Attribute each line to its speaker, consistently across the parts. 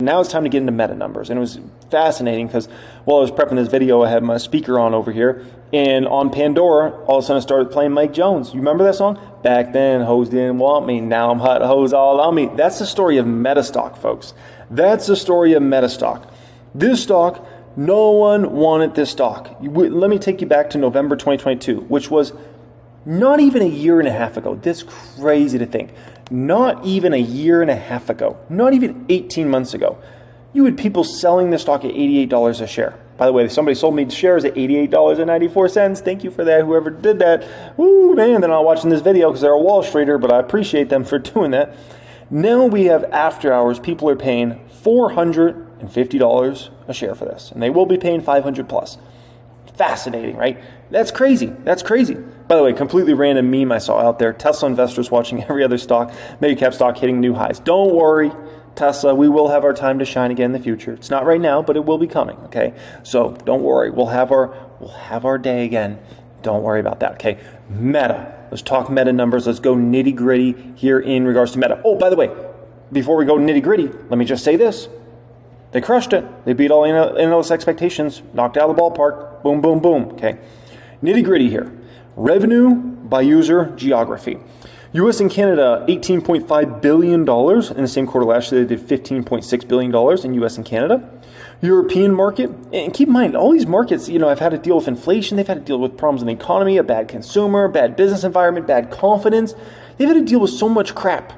Speaker 1: Now it's time to get into meta numbers. And it was fascinating because while I was prepping this video, I had my speaker on over here. And on Pandora, all of a sudden I started playing Mike Jones. You remember that song? Back then, hoes didn't want me. Now I'm hot, hoes all on me. That's the story of Metastock, folks. That's the story of Metastock. This stock, no one wanted this stock. Let me take you back to November 2022, which was not even a year and a half ago. This is crazy to think. Not even a year and a half ago. Not even 18 months ago. You had people selling this stock at $88 a share. By the way, somebody sold me shares at $88.94. Thank you for that, whoever did that. Woo, man, they're not watching this video because they're a Wall Streeter, but I appreciate them for doing that. Now we have after hours, people are paying $450 a share for this. And they will be paying $500 plus. Fascinating, right? That's crazy. That's crazy. By the way, completely random meme I saw out there. Tesla investors watching every other stock, mega cap stock hitting new highs. Don't worry, Tesla, we will have our time to shine again in the future. It's not right now, but it will be coming, okay? So don't worry, we'll have our day again. Don't worry about that, okay? Meta. Let's talk meta numbers. Let's go nitty gritty here in regards to meta. Oh, by the way, before we go nitty gritty, let me just say this. They crushed it. They beat all analyst expectations, knocked out of the ballpark. Boom, boom, boom. Okay. Nitty gritty here. Revenue by user geography. US and Canada, $18.5 billion. In the same quarter last year, they did $15.6 billion in US and Canada. European market, and keep in mind, all these markets, have had to deal with inflation. They've had to deal with problems in the economy, a bad consumer, bad business environment, bad confidence. They've had to deal with so much crap.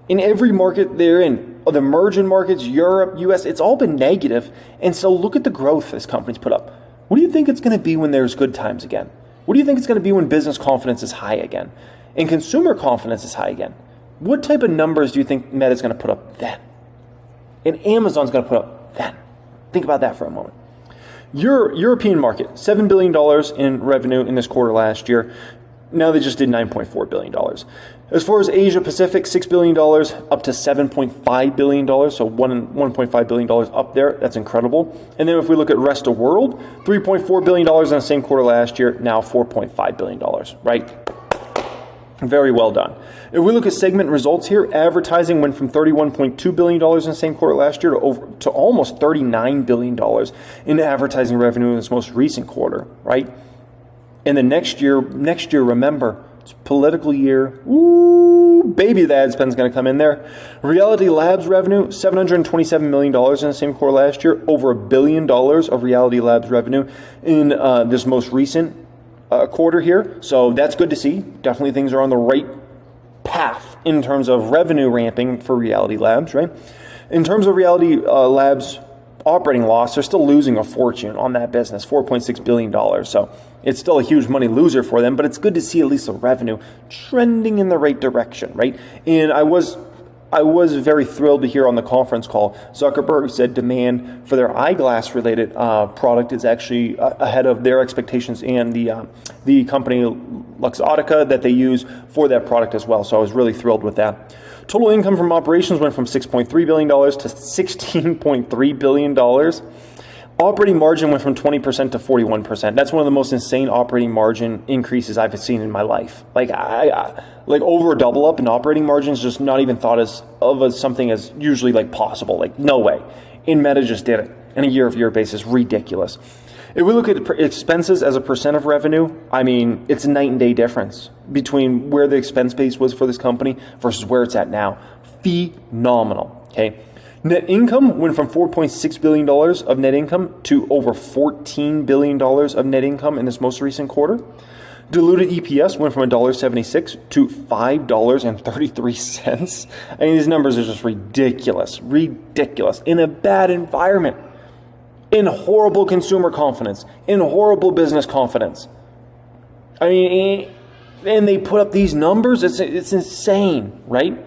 Speaker 1: In every market they're in, the emerging markets, Europe, US, it's all been negative. And so look at the growth this company's put up. What do you think it's going to be when there's good times again? What do you think it's going to be when business confidence is high again? And consumer confidence is high again? What type of numbers do you think Meta's going to put up then? And Amazon's going to put up then? Think about that for a moment. European market, $7 billion in revenue in this quarter last year. Now they just did $9.4 billion. As far as Asia Pacific, $6 billion up to $7.5 billion. So $1.5 billion up there. That's incredible. And then if we look at rest of world, $3.4 billion in the same quarter last year, now $4.5 billion, right? Very well done. If we look at segment results here, advertising went from $31.2 billion in the same quarter last year to almost $39 billion in advertising revenue in this most recent quarter, right? And the next year, remember, it's a political year. Ooh, baby, the ad spend's going to come in there. Reality Labs revenue, $727 million in the same quarter last year. Over $1 billion of Reality Labs revenue in this most recent quarter here. So that's good to see. Definitely things are on the right path in terms of revenue ramping for Reality Labs, right? In terms of Reality Labs operating loss, they're still losing a fortune on that business, $4.6 billion. So it's still a huge money loser for them, but it's good to see at least the revenue trending in the right direction, right? And I was very thrilled to hear on the conference call, Zuckerberg said demand for their eyeglass-related product is actually ahead of their expectations and the company Luxottica that they use for that product as well. So I was really thrilled with that. Total income from operations went from $6.3 billion to $16.3 billion. Operating margin went from 20% to 41%. That's one of the most insane operating margin increases I've seen in my life. Like over a double up in operating margins, just not even thought of something as usually like possible. Like no way. And Meta just did it on a year-over-year basis. Ridiculous. If we look at expenses as a percent of revenue, I mean, it's a night and day difference between where the expense base was for this company versus where it's at now. Phenomenal. Okay. Net income went from $4.6 billion of net income to over $14 billion of net income in this most recent quarter. Diluted EPS went from $1.76 to $5.33. I mean, these numbers are just ridiculous. Ridiculous. In a bad environment. In horrible consumer confidence. In horrible business confidence. I mean, and they put up these numbers. It's insane, right?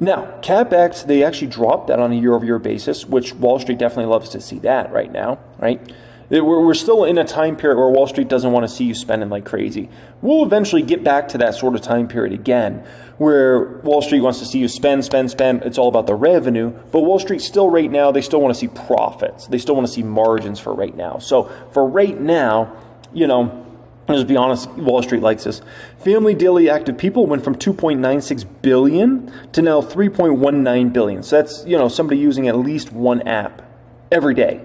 Speaker 1: Now, CapEx, they actually dropped that on a year-over-year basis, which Wall Street definitely loves to see that right now, right? We're still in a time period where Wall Street doesn't want to see you spending like crazy. We'll eventually get back to that sort of time period again, where Wall Street wants to see you spend. It's all about the revenue. But Wall Street still right now, they still want to see profits. They still want to see margins for right now. So for right now, Just be honest, Wall Street likes this. Family daily active people went from 2.96 billion to now 3.19 billion. So that's, somebody using at least one app every day.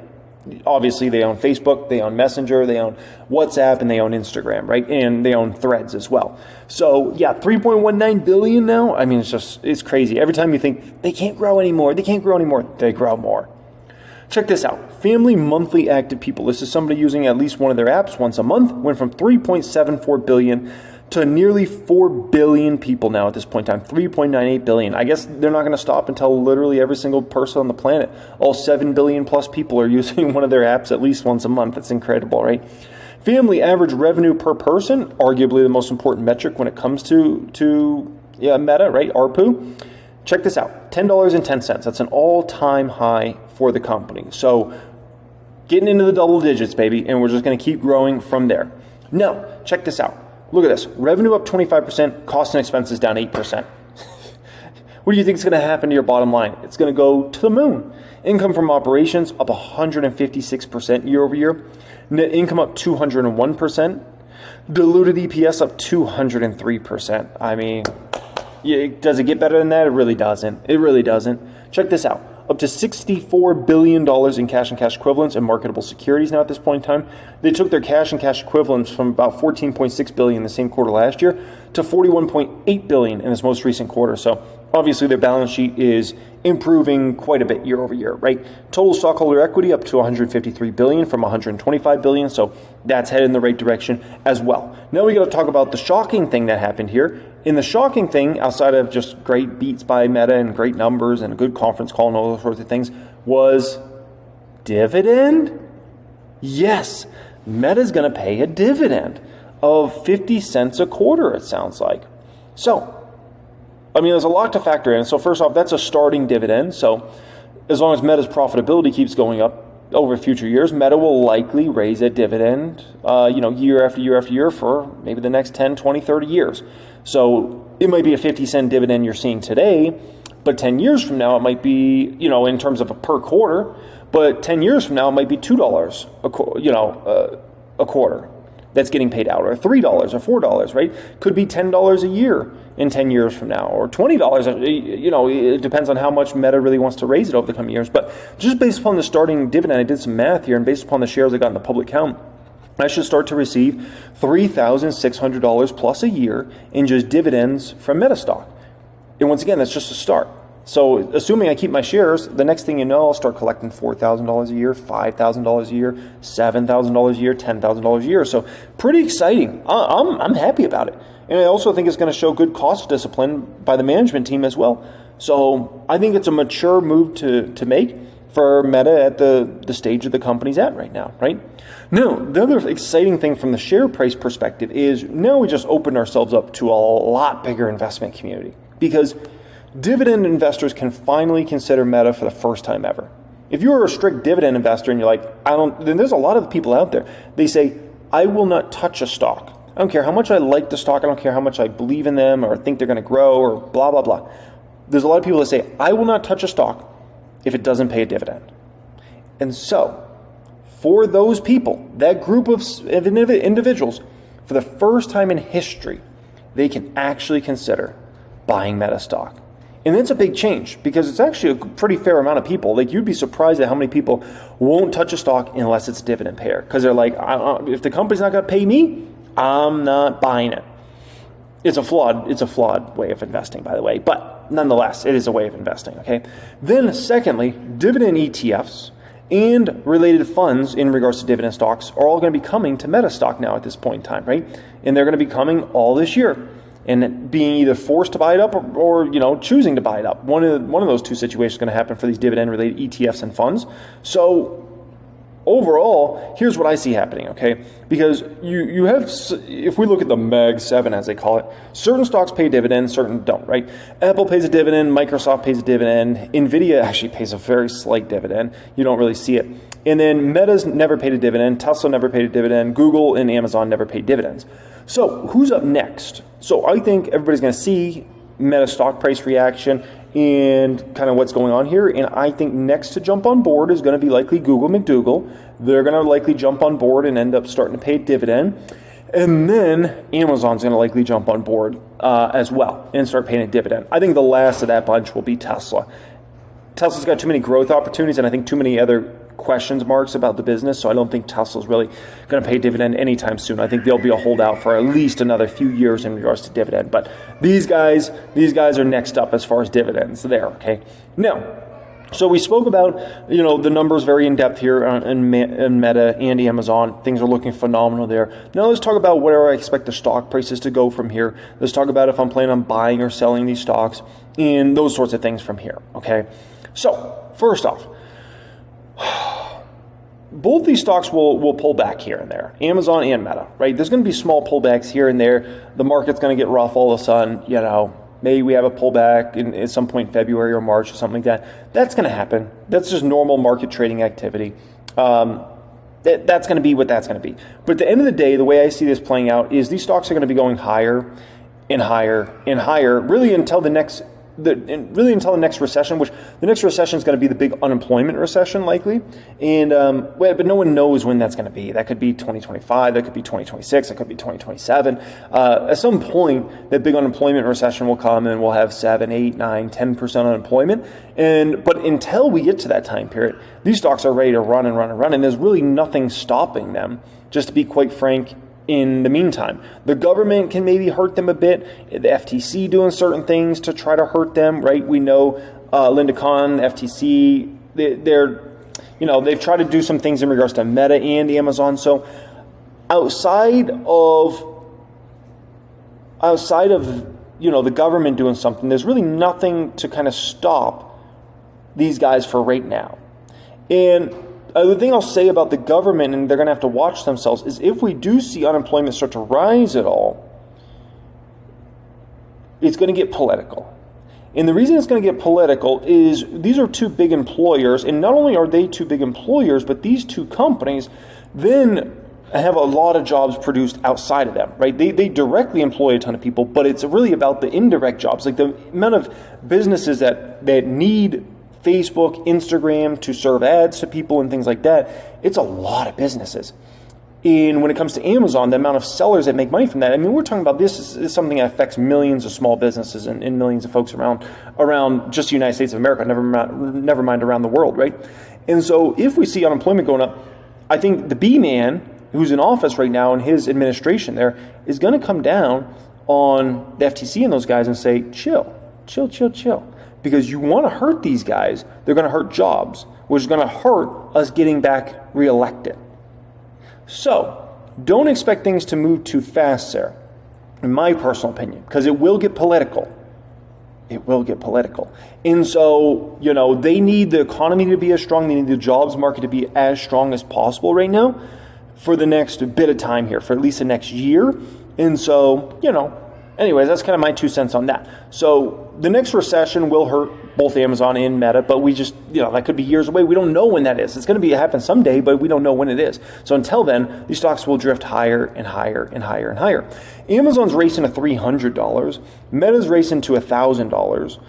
Speaker 1: Obviously, they own Facebook, they own Messenger, they own WhatsApp, and they own Instagram, right? And they own Threads as well. So, yeah, 3.19 billion now. I mean, it's crazy. Every time you think they can't grow anymore, they grow more. Check this out. Family monthly active people. This is somebody using at least one of their apps once a month. Went from 3.74 billion to nearly 4 billion people now at this point in time. 3.98 billion. I guess they're not going to stop until literally every single person on the planet, all 7 billion plus people, are using one of their apps at least once a month. That's incredible, right? Family average revenue per person, arguably the most important metric when it comes to Meta, right? ARPU. Check this out, $10.10. That's an all-time high for the company. So getting into the double digits, baby, and we're just going to keep growing from there. Now, check this out. Look at this. Revenue up 25%, costs and expenses down 8%. What do you think is going to happen to your bottom line? It's going to go to the moon. Income from operations up 156% year over year. Net income up 201%. Diluted EPS up 203%. I mean, does it get better than that? It really doesn't. It really doesn't. Check this out. Up to $64 billion in cash and cash equivalents and marketable securities now at this point in time. They took their cash and cash equivalents from about $14.6 billion in the same quarter last year to $41.8 billion in this most recent quarter. So obviously their balance sheet is improving quite a bit year over year, right? Total stockholder equity up to $153 billion from $125 billion. So that's headed in the right direction as well. Now we got to talk about the shocking thing that happened here. And the shocking thing, outside of just great beats by Meta and great numbers and a good conference call and all those sorts of things, was dividend? Yes, Meta's going to pay a dividend of 50 cents a quarter, it sounds like. So, I mean, there's a lot to factor in. So first off, that's a starting dividend. So as long as Meta's profitability keeps going up over future years, Meta will likely raise a dividend, year after year after year for maybe the next 10, 20, 30 years. So it might be a 50-cent dividend you're seeing today, but 10 years from now, it might be, in terms of a per quarter, but 10 years from now, it might be $2 a quarter that's getting paid out, or $3 or $4, right? Could be $10 a year in 10 years from now, or $20. It depends on how much Meta really wants to raise it over the coming years. But just based upon the starting dividend, I did some math here, and based upon the shares I got in the public count, I should start to receive $3,600 plus a year in just dividends from Meta stock. And once again, that's just a start. So assuming I keep my shares, the next thing you know, I'll start collecting $4,000 a year, $5,000 a year, $7,000 a year, $10,000 a year. So pretty exciting. I'm happy about it. And I also think it's going to show good cost discipline by the management team as well. So I think it's a mature move to make for Meta at the stage of the company's at right now, right? Now, the other exciting thing from the share price perspective is now we just opened ourselves up to a lot bigger investment community, because dividend investors can finally consider Meta for the first time ever. If you're a strict dividend investor and you're like, then there's a lot of people out there. They say, I will not touch a stock. I don't care how much I like the stock. I don't care how much I believe in them or think they're going to grow or blah, blah, blah. There's a lot of people that say, I will not touch a stock if it doesn't pay a dividend. And so, for those people, that group of individuals, for the first time in history, they can actually consider buying Meta stock. And that's a big change, because it's actually a pretty fair amount of people. Like, you'd be surprised at how many people won't touch a stock unless it's a dividend payer, because they're like, if the company's not going to pay me, I'm not buying it. It's a flawed way of investing, by the way, but nonetheless, it is a way of investing, okay? Then secondly, dividend ETFs and related funds in regards to dividend stocks are all going to be coming to Meta stock now at this point in time, right? And they're going to be coming all this year and being either forced to buy it up or choosing to buy it up. One of those two situations is going to happen for these dividend related ETFs and funds. So overall, here's what I see happening, okay? Because you have, if we look at the Mag 7, as they call it, certain stocks pay dividends, certain don't, right? Apple pays a dividend, Microsoft pays a dividend, NVIDIA actually pays a very slight dividend. You don't really see it. And then Meta's never paid a dividend, Tesla never paid a dividend, Google and Amazon never paid dividends. So who's up next? So I think everybody's going to see Meta stock price reaction and kind of what's going on here. And I think next to jump on board is going to be likely Google McDougal. They're going to likely jump on board and end up starting to pay a dividend. And then Amazon's going to likely jump on board as well and start paying a dividend. I think the last of that bunch will be Tesla. Tesla's got too many growth opportunities and I think too many other questions marks about the business, so I don't think Tesla's really going to pay dividend anytime soon. I think they'll be a holdout for at least another few years in regards to dividend. But these guys are next up as far as dividends there, okay? Now, so we spoke about, the numbers very in depth here in Meta and Amazon. Things are looking phenomenal there. Now let's talk about where I expect the stock prices to go from here. Let's talk about if I'm planning on buying or selling these stocks and those sorts of things from here, okay? So, first off, both these stocks will pull back here and there, Amazon and Meta, right? There's going to be small pullbacks here and there. The market's going to get rough all of a sudden, maybe we have a pullback at some point in February or March or something like that. That's going to happen. That's just normal market trading activity. That's going to be what that's going to be. But at the end of the day, the way I see this playing out is these stocks are going to be going higher and higher and higher, really until the next recession, which the next recession is going to be the big unemployment recession likely. And but no one knows when that's going to be. That could be 2025, that could be 2026, that could be 2027. At some point, that big unemployment recession will come and we'll have 7, 8, 9, 10% unemployment. But until we get to that time period, these stocks are ready to run and run and run, and there's really nothing stopping them, just to be quite frank. In the meantime, the government can maybe hurt them a bit. The FTC doing certain things to try to hurt them, right? We know Linda Khan, FTC, they've tried to do some things in regards to Meta and Amazon. So outside of the government doing something, there's really nothing to kind of stop these guys for right now. And the thing I'll say about the government, and they're going to have to watch themselves, is if we do see unemployment start to rise at all, it's going to get political. And the reason it's going to get political is these are two big employers, and not only are they two big employers, but these two companies then have a lot of jobs produced outside of them, right? They directly employ a ton of people, but it's really about the indirect jobs, like the amount of businesses that need Facebook, Instagram to serve ads to people and things like that. It's a lot of businesses. And when it comes to Amazon, the amount of sellers that make money from that, I mean, we're talking about this is something that affects millions of small businesses and millions of folks around just the United States of America, never mind around the world, right? And so if we see unemployment going up, I think the B-man who's in office right now and his administration there is going to come down on the FTC and those guys and say, chill. Because you want to hurt these guys, they're going to hurt jobs, which is going to hurt us getting back reelected. So, don't expect things to move too fast, Sarah, in my personal opinion, because it will get political. It will get political. And so, they need the economy to be as strong, they need the jobs market to be as strong as possible right now for the next bit of time here, for at least the next year. And so, anyways, that's kind of my 2 cents on that. So the next recession will hurt both Amazon and Meta, but we just, that could be years away. We don't know when that is. It's going to happen someday, but we don't know when it is. So until then, these stocks will drift higher and higher and higher and higher. Amazon's racing to $300. Meta's racing to $1,000.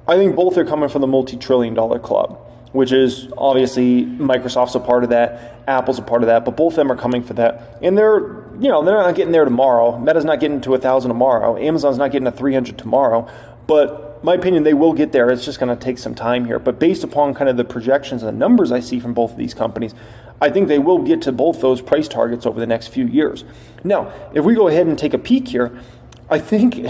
Speaker 1: I think both are coming from the multi-trillion-dollar club, which is obviously Microsoft's a part of that, Apple's a part of that, but both of them are coming for that. And they're not getting there tomorrow. Meta's not getting to 1,000 tomorrow. Amazon's not getting to 300 tomorrow. But my opinion, they will get there. It's just going to take some time here. But based upon kind of the projections and the numbers I see from both of these companies, I think they will get to both those price targets over the next few years. Now, if we go ahead and take a peek here, I think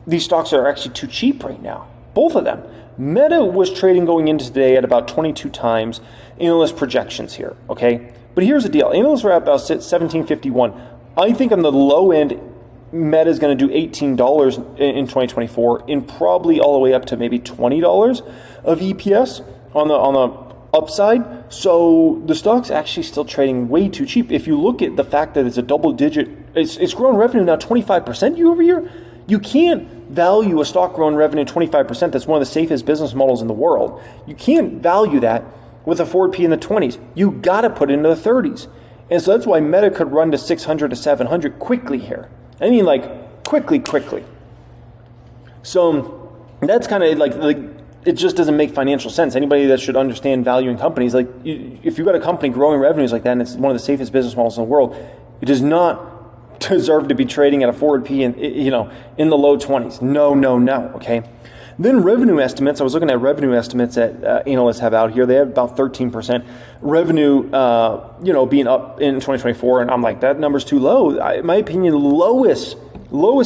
Speaker 1: these stocks are actually too cheap right now. Both of them. Meta was trading going into today at about 22 times analyst projections here, okay? But here's the deal. Analysts are at about 1751. I think on the low end, Meta is going to do $18 in 2024 and probably all the way up to maybe $20 of EPS on the upside. So the stock's actually still trading way too cheap. If you look at the fact that it's a double digit, it's grown revenue now 25% year over year. You can't value a stock growing revenue 25%. That's one of the safest business models in the world. You can't value that with a forward P in the 20s. You got to put it into the 30s. And so that's why Meta could run to 600 to 700 quickly here. I mean, like quickly. So that's kind of like it just doesn't make financial sense. Anybody that should understand valuing companies, like if you've got a company growing revenues like that and it's one of the safest business models in the world, it does not deserve to be trading at a forward P in the low 20s. No, okay? Then revenue estimates, I was looking at revenue estimates that analysts have out here. They have about 13% revenue, being up in 2024. And I'm like, that number's too low. In my opinion, lowest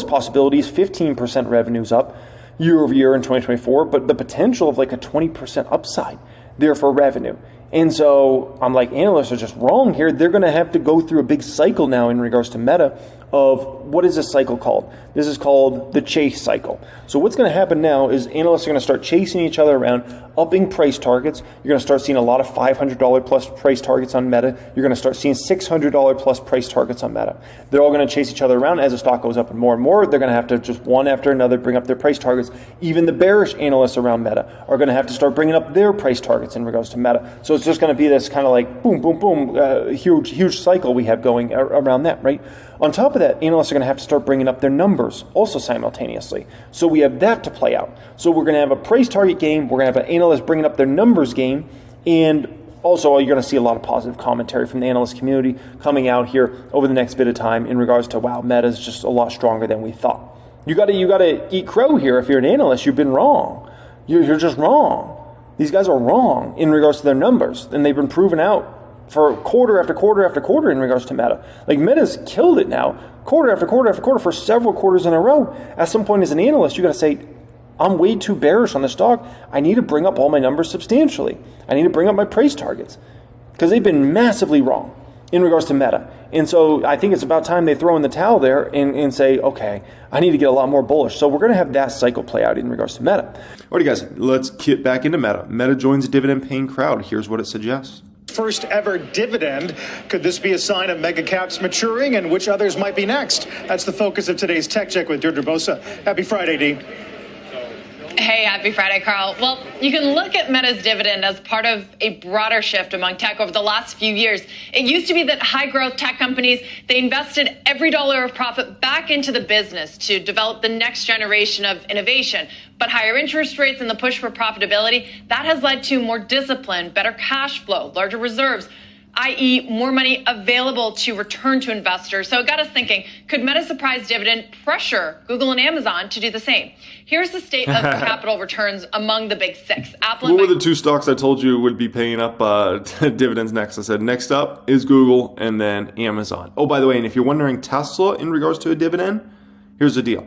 Speaker 1: possibility is 15% revenues up year over year in 2024, but the potential of like a 20% upside there for revenue. And so I'm like, analysts are just wrong here. They're going to have to go through a big cycle now in regards to Meta of what is this cycle called? This is called the chase cycle. So what's going to happen now is analysts are going to start chasing each other around, upping price targets. You're going to start seeing a lot of $500 plus price targets on Meta. You're going to start seeing $600 plus price targets on Meta. They're all going to chase each other around as the stock goes up and more. They're going to have to just one after another bring up their price targets. Even the bearish analysts around Meta are going to have to start bringing up their price targets in regards to Meta. So it's just going to be this kind of like boom, boom, boom, huge cycle we have going around that, right? On top of that, analysts are going to have to start bringing up their numbers also simultaneously. So we have that to play out. So we're going to have a price target game. We're going to have an analyst bringing up their numbers game. And also, you're going to see a lot of positive commentary from the analyst community coming out here over the next bit of time in regards to, wow, Meta is just a lot stronger than we thought. You got to eat crow here. If you're an analyst, you've been wrong. You're just wrong. These guys are wrong in regards to their numbers, and they've been proven out for quarter after quarter after quarter in regards to Meta. Like, Meta's killed it now, quarter after quarter after quarter for several quarters in a row. At some point as an analyst, you got to say, I'm way too bearish on the stock. I need to bring up all my numbers substantially. I need to bring up my price targets because they've been massively wrong in regards to Meta. And so I think it's about time they throw in the towel there and say, okay, I need to get a lot more bullish. So we're going to have that cycle play out in regards to Meta. Alrighty, guys, let's get back into Meta. Meta joins a dividend-paying crowd. Here's what it suggests.
Speaker 2: First ever dividend. Could this be a sign of mega caps maturing, and which others might be next? That's the focus of today's Tech Check with Deirdre Bosa. Happy Friday, Dee.
Speaker 3: Hey, happy Friday, Carl. Well, you can look at Meta's dividend as part of a broader shift among tech over the last few years. It used to be that high-growth tech companies, they invested every dollar of profit back into the business to develop the next generation of innovation. But higher interest rates and the push for profitability, that has led to more discipline, better cash flow, larger reserves, i.e. more money available to return to investors. So it got us thinking, could Meta's surprise dividend pressure Google and Amazon to do the same? Here's the state of capital returns among the big six. Apple
Speaker 1: what were the two stocks I told you would be paying up dividends next? I said next up is Google and then Amazon. Oh, by the way, and if you're wondering Tesla in regards to a dividend, here's the deal.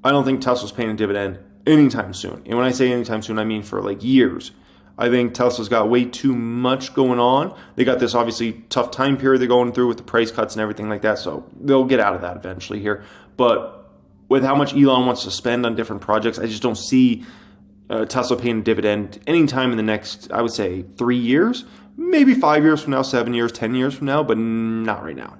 Speaker 1: I don't think Tesla's paying a dividend anytime soon. And when I say anytime soon, I mean for like years. I think Tesla's got way too much going on. They got this obviously tough time period they're going through with the price cuts and everything like that. So they'll get out of that eventually here. But with how much Elon wants to spend on different projects, I just don't see Tesla paying a dividend anytime in the next, I would say, 3 years, maybe 5 years from now, 7 years, 10 years from now, but not right now.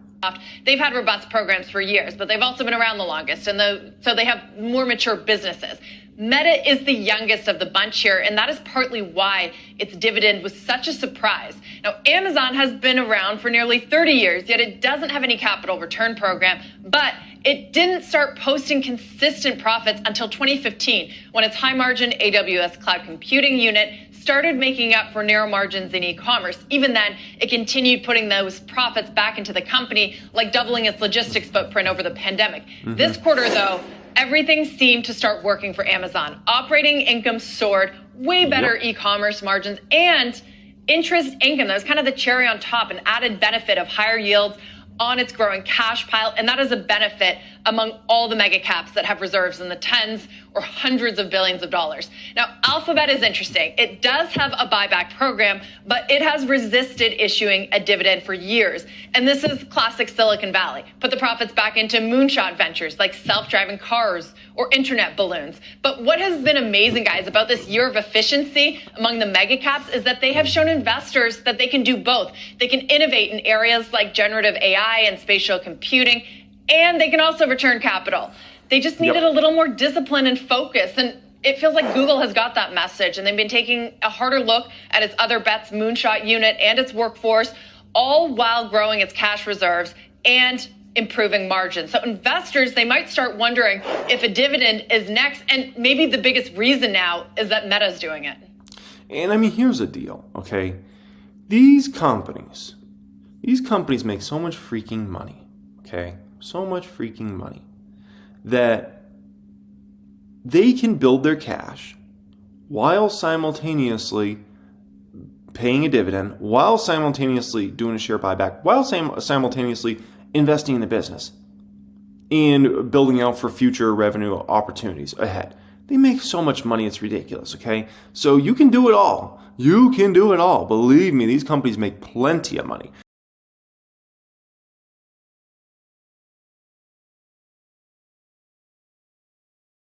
Speaker 3: They've had robust programs for years, but they've also been around the longest, and so they have more mature businesses. Meta is the youngest of the bunch here, and that is partly why its dividend was such a surprise. Now, Amazon has been around for nearly 30 years, yet it doesn't have any capital return program, but it didn't start posting consistent profits until 2015, when its high-margin AWS cloud computing unit started making up for narrow margins in e-commerce. Even then, it continued putting those profits back into the company, like doubling its logistics footprint over the pandemic. This quarter, though, everything seemed to start working for Amazon. Operating income soared, way better e-commerce margins, and interest income. That was kind of the cherry on top, an added benefit of higher yields on its growing cash pile, and that is a benefit among all the mega caps that have reserves in the tens or hundreds of billions of dollars. Now, Alphabet is interesting. It does have a buyback program, but it has resisted issuing a dividend for years. And this is classic Silicon Valley. Put the profits back into moonshot ventures like self-driving cars or internet balloons. But what has been amazing, guys, about this year of efficiency among the mega caps is that they have shown investors that they can do both. They can innovate in areas like generative AI and spatial computing, and they can also return capital. They just needed a little more discipline and focus. And it feels like Google has got that message, and they've been taking a harder look at its other bets, Moonshot unit and its workforce, all while growing its cash reserves and improving margins. So investors, they might start wondering if a dividend is next. And maybe the biggest reason now is that Meta's doing it.
Speaker 1: And I mean, here's the deal, okay? These companies make so much freaking money, okay? freaking money that they can build their cash while simultaneously paying a dividend, while simultaneously doing a share buyback, while simultaneously investing in the business and building out for future revenue opportunities ahead. They make so much money, it's ridiculous, okay? So you can do it all. You can do it all. Believe me, these companies make plenty of money.